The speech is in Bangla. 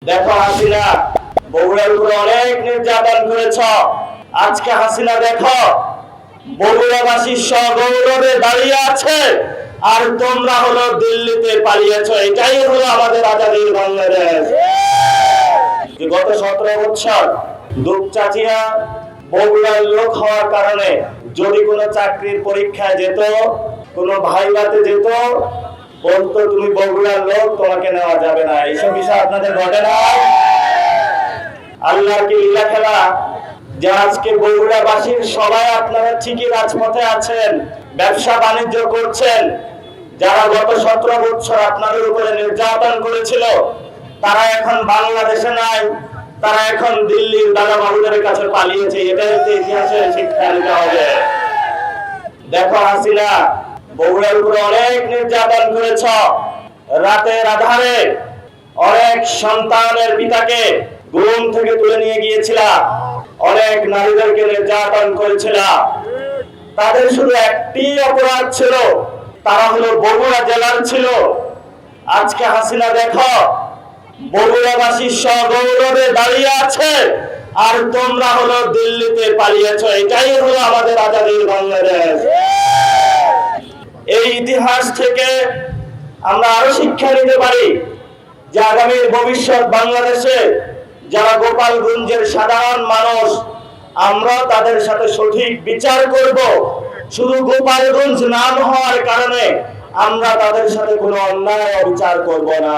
দেখো হাসিনা বগুড়ার উপরে অনেক নির্যাতন করেছ। আজকে হাসিনা দেখো বগুড়াবাসী সগৌরবে দাঁড়িয়ে আছে, আর তোমরা হলো দিল্লিতে পালিয়েছ। এটাই হলো আমাদের আজাদীর বাংলাদেশ। গত 17 বছর দুপচাচিয়া বগুড়ার লোক হওয়ার কারণে যদি কোনো চাকরির পরীক্ষায় যেত, কোনো ভাইভাতে যেত, বলতো তুমি বগুড়ার লোক, তোমাকে নেওয়া যাবে না। এইসব বিষয় আপনাদের ঘটে না? আল্লাহর কি লীলা খেলা যে আজকে বগুড়াবাসীর সবাই আপনারা ঠিকই রাজপথে আছেন, ব্যবসা বাণিজ্য করছেন। যারা গত 17 বছর আপনাদের উপরে নির্যাতন করেছিল তারা এখন বাংলাদেশে নাই, তারা এখন দিল্লির দাদা বাবুদের কাছে পালিয়েছে। এটাই ইতিহাসের শিক্ষা নিতে হবে। দেখো হাসিনা বগুড়ার উপরে অনেক নির্যাতন করেছ। রাতের আধারে অনেক সন্তানের পিতাকে ঘুম থেকে তুলে নিয়ে গিয়েছিল, অনেক নারীদেরকে নির্যাতন করেছিল। তাদের শুধু একটি অপরাধ ছিল, তারা হলো বগুড়া জেলার ছিল। আজকে হাসিনা দেখো বগুড়াবাসী সগৌরবে দাঁড়িয়ে আছে, আর তোমরা হলো দিল্লিতে পালিয়েছ। এটাই হলো আমাদের আজাদীর বাংলাদেশ। এই ইতিহাস থেকে আমরা আরো শিক্ষা নিতে পারি যে আগামীর ভবিষ্যৎ বাংলাদেশে যারা গোপালগঞ্জের সাধারণ মানুষ, আমরা তাদের সাথে সঠিক বিচার করব। শুধু গোপালগঞ্জ নাম হওয়ার কারণে আমরা তাদের সাথে কোনো অন্যায় বিচার করব না।